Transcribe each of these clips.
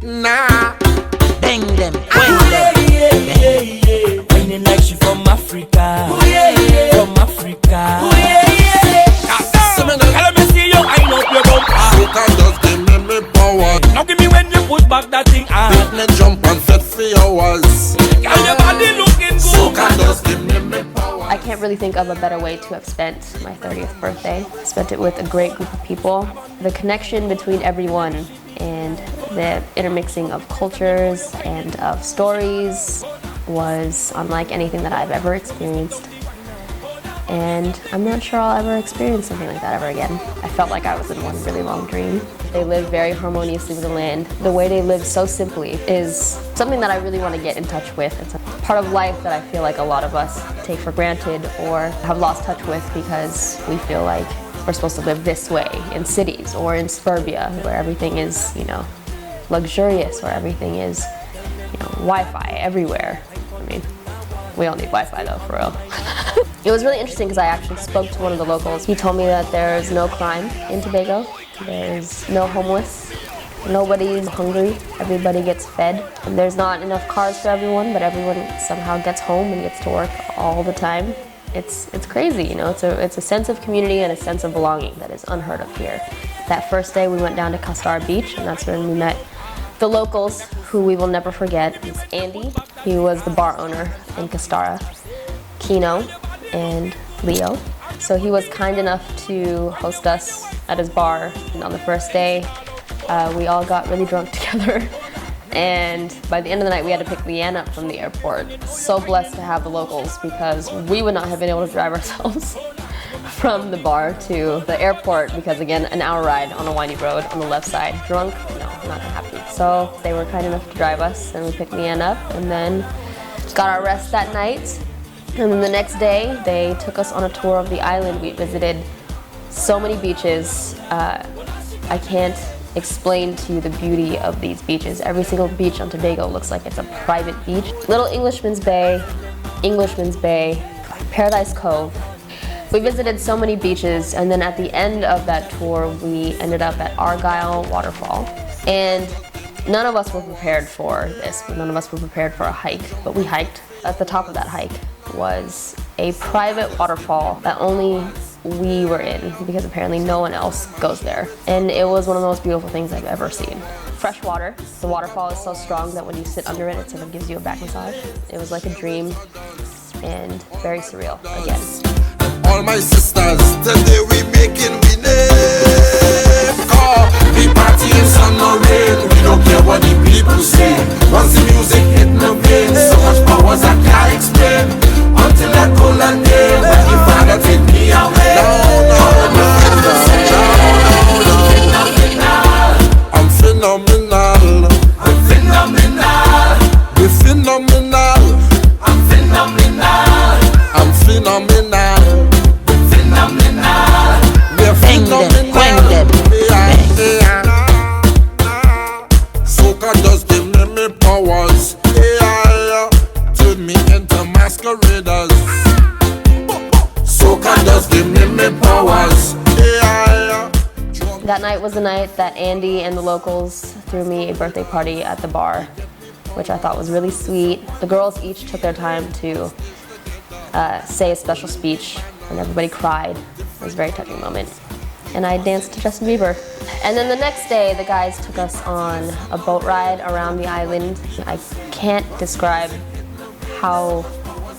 Nah. Bang them, bang them. Whining like she from Africa. From Africa. Let me see you wind up your bumper. Soca just give me power. Now give me when you push back that thing hard. Make me jump and set for hours. Girl, your body looking good. Soca just give me power. I can't really think of a better way to have spent my 30th birthday. Spent it with a great group of people. The connection between everyone and the intermixing of cultures and of stories was unlike anything that I've ever experienced. And I'm not sure I'll ever experience something like that ever again. I felt like I was in one really long dream. They live very harmoniously with the land. The way they live so simply is something that I really want to get in touch with. It's a part of life that I feel like a lot of us take for granted or have lost touch with because we feel like we're supposed to live this way in cities or in suburbia where everything is, luxurious, where everything is, Wi-Fi everywhere. I mean, we all need Wi-Fi though, for real. It was really interesting because I actually spoke to one of the locals. He told me that there's no crime in Tobago. There's no homeless. Nobody's hungry. Everybody gets fed. And there's not enough cars for everyone, but everyone somehow gets home and gets to work all the time. It's crazy, It's a sense of community and a sense of belonging that is unheard of here. That first day we went down to Castara Beach, and that's when we met the locals, who we will never forget. It's Andy. He was the bar owner in Castara. Kino and Leo. So he was kind enough to host us at his bar. And on the first day, we all got really drunk together. And by the end of the night, we had to pick Diane up from the airport. So blessed to have the locals because we would not have been able to drive ourselves from the bar to the airport because, again, an hour ride on a windy road on the left side. Drunk? No, not gonna happen. So they were kind enough to drive us, and we picked Diane up and then got our rest that night. And then the next day, they took us on a tour of the island. We visited so many beaches. I can't explain to you the beauty of these beaches. Every single beach on Tobago looks like it's a private beach. Little Englishman's Bay, Paradise Cove. We visited so many beaches, and then at the end of that tour, we ended up at Argyle Waterfall. And none of us were prepared for this. None of us were prepared for a hike, but we hiked. At the top of that hike was a private waterfall that only we were in because apparently no one else goes there. And it was one of the most beautiful things I've ever seen. Fresh water. The waterfall is so strong that when you sit under it, it sort of gives you a back massage. It was like a dream and very surreal again. All my sisters, today we making we name. We party in sun or rain. We don't care what the people say. Once the music hit my veins, so much powers I can't explain. Until that golden day, when the Father take me away. I'm phenomenal. I'm phenomenal. We're phenomenal. I'm phenomenal. I'm phenomenal. We're phenomenal. We're phenomenal. Soca just give me powers. Turn me into masqueraders. Soca just give me powers. That night was the night that Andy and the locals threw me a birthday party at the bar, which I thought was really sweet. The girls each took their time to say a special speech, and everybody cried. It was a very touching moment. And I danced to Justin Bieber. And then the next day, the guys took us on a boat ride around the island. I can't describe how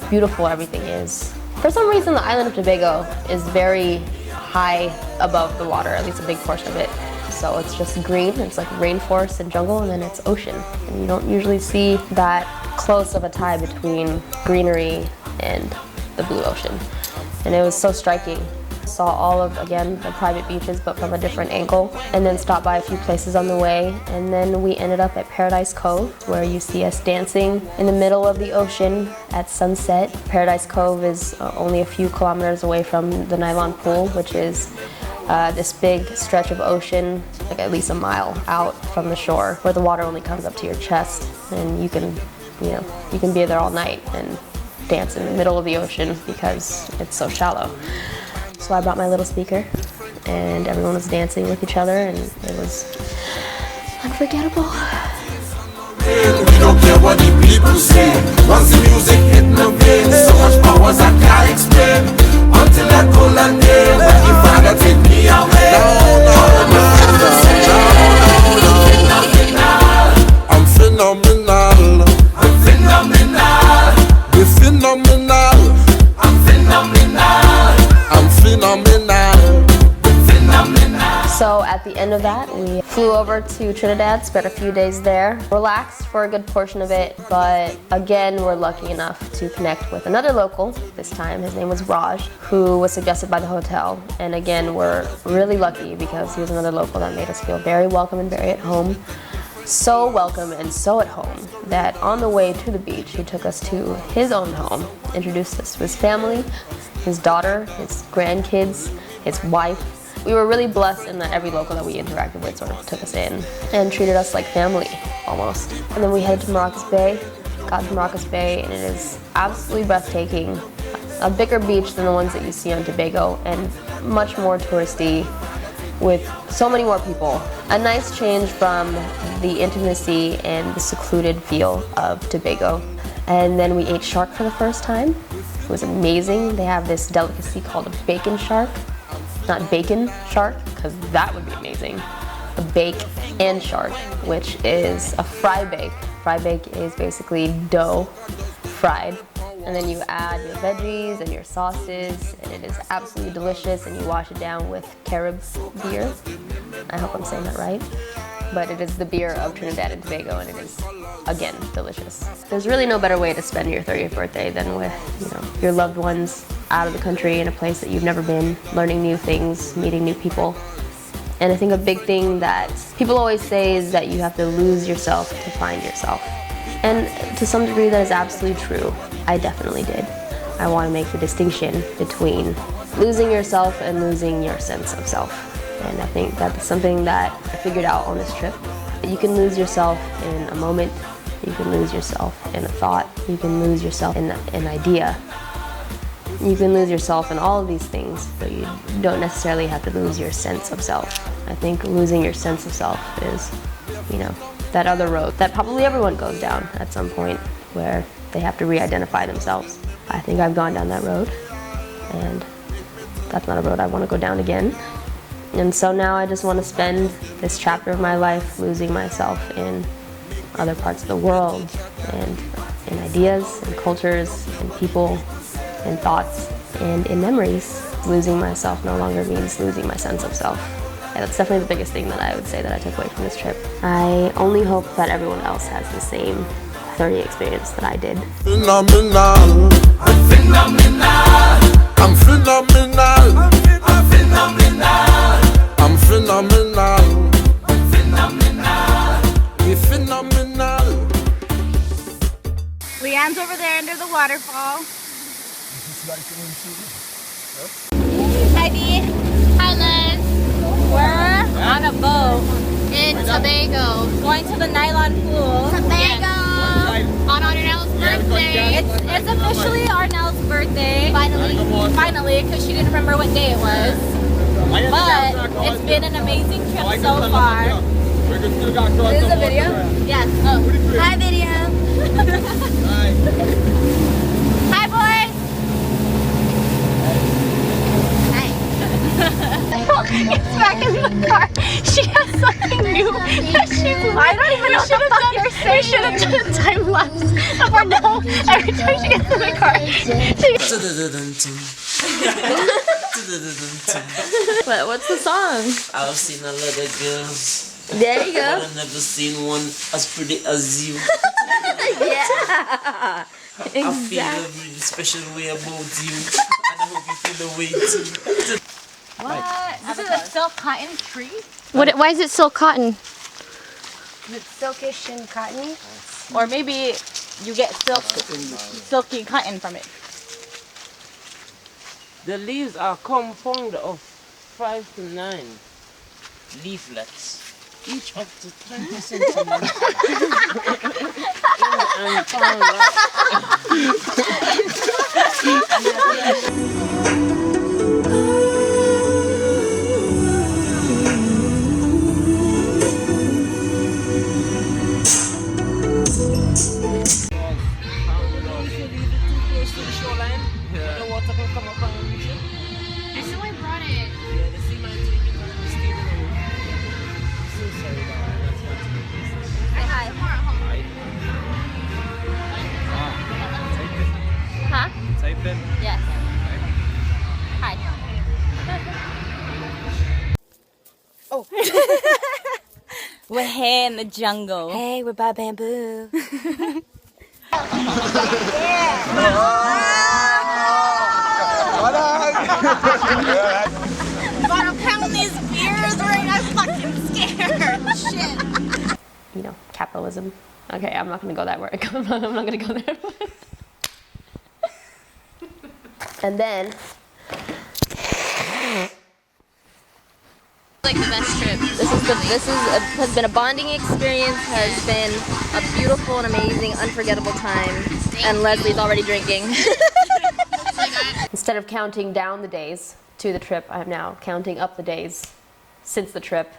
beautiful everything is. For some reason, the island of Tobago is very high above the water, at least a big portion of it. So it's just green, it's like rainforest and jungle, and then it's ocean. And you don't usually see that close of a tie between greenery and the blue ocean. And it was so striking. Saw all of, again, the private beaches, but from a different angle, and then stopped by a few places on the way. And then we ended up at Paradise Cove, where you see us dancing in the middle of the ocean at sunset. Paradise Cove is only a few kilometers away from the Nylon Pool, which is this big stretch of ocean, like at least a mile out from the shore, where the water only comes up to your chest, and you can be there all night and dance in the middle of the ocean because it's so shallow. So I brought my little speaker, and everyone was dancing with each other, and it was Unforgettable. We don't care what the people say. Once the music hit my vein, so much powers I can't explain. Until that golden day when the Father take me away. I'm phenomenal. I'm phenomenal. We're phenomenal. I'm phenomenal. I'm phenomenal. So at the end of that, we flew over to Trinidad, spent a few days there, relaxed for a good portion of it, but again, we're lucky enough to connect with another local this time. His name was Raj, who was suggested by the hotel. And again, we're really lucky because he was another local that made us feel very welcome and very at home. So welcome and so at home that on the way to the beach, he took us to his own home, introduced us to his family, his daughter, his grandkids, his wife. We were really blessed in that every local that we interacted with sort of took us in and treated us like family, almost. And then we headed to Maracas Bay, got to Maracas Bay, and it is absolutely breathtaking. A bigger beach than the ones that you see on Tobago and much more touristy with so many more people. A nice change from the intimacy and the secluded feel of Tobago. And then we ate shark for the first time. It was amazing. They have this delicacy called a bacon shark. Not bacon shark, because that would be amazing. A bake and shark, which is a fry bake. Fry bake is basically dough fried, and then you add your veggies and your sauces, and it is absolutely delicious, and you wash it down with Carib's beer. I hope I'm saying that right. But it is the beer of Trinidad and Tobago, and it is, again, delicious. There's really no better way to spend your 30th birthday than with, your loved ones out of the country in a place that you've never been, learning new things, meeting new people. And I think a big thing that people always say is that you have to lose yourself to find yourself. And to some degree that is absolutely true. I definitely did. I want to make the distinction between losing yourself and losing your sense of self. And I think that's something that I figured out on this trip. You can lose yourself in a moment, you can lose yourself in a thought, you can lose yourself in an idea. You can lose yourself in all of these things, but you don't necessarily have to lose your sense of self. I think losing your sense of self is, that other road that probably everyone goes down at some point where they have to re-identify themselves. I think I've gone down that road, and that's not a road I want to go down again. And so now I just want to spend this chapter of my life losing myself in other parts of the world and in ideas and cultures and people and thoughts and in memories. Losing myself no longer means losing my sense of self. And that's definitely the biggest thing that I would say that I took away from this trip. I only hope that everyone else has the same 30 experience that I did. Phenomenal. I'm phenomenal. I'm phenomenal. I'm phenomenal. I'm phenomenal. I'm phenomenal. We're phenomenal. Leanne's over there under the waterfall. Hi Dee. Hi Liz. We're on a boat in Tobago. Going to the nylon pool. Tobago. On Arnelle's birthday. It's officially Arnelle's birthday. Finally, because she didn't remember what day it was. But it's been an amazing trip so far. This is a video? Yes. Oh. Hi, video. Hi, boys. Hi. It's back in the car. She has something new that she's learning. I don't even know what the fuck you're saying. We should have done a time lapse of Arnelle every time she gets in the car. What's the song? I've seen a lot of girls. There you go. But I've never seen one as pretty as you. Yeah. Exactly. I feel a really special way about you. And I hope you feel the way too. What? This is a silk cotton tree? Why is it silk cotton? It's silkish and cottony. Or maybe you get silky cotton from it. The leaves are compound of 5 to 9 Leaflets. each up to 20 centimeters. And found go. We're here in the jungle. Hey, we're by bamboo. But I'm pounding these beers right now. I'm fucking scared. Shit. You know, capitalism. Okay, I'm not gonna go that way. I'm not gonna go there. And then, Like the best trip. Has been a bonding experience. Has been a beautiful and amazing, unforgettable time. And Leslie's already drinking. instead of counting down the days to the trip, I'm now counting up the days since the trip.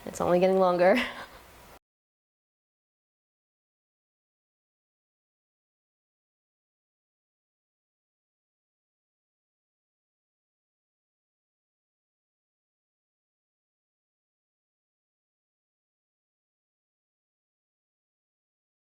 It's only getting longer.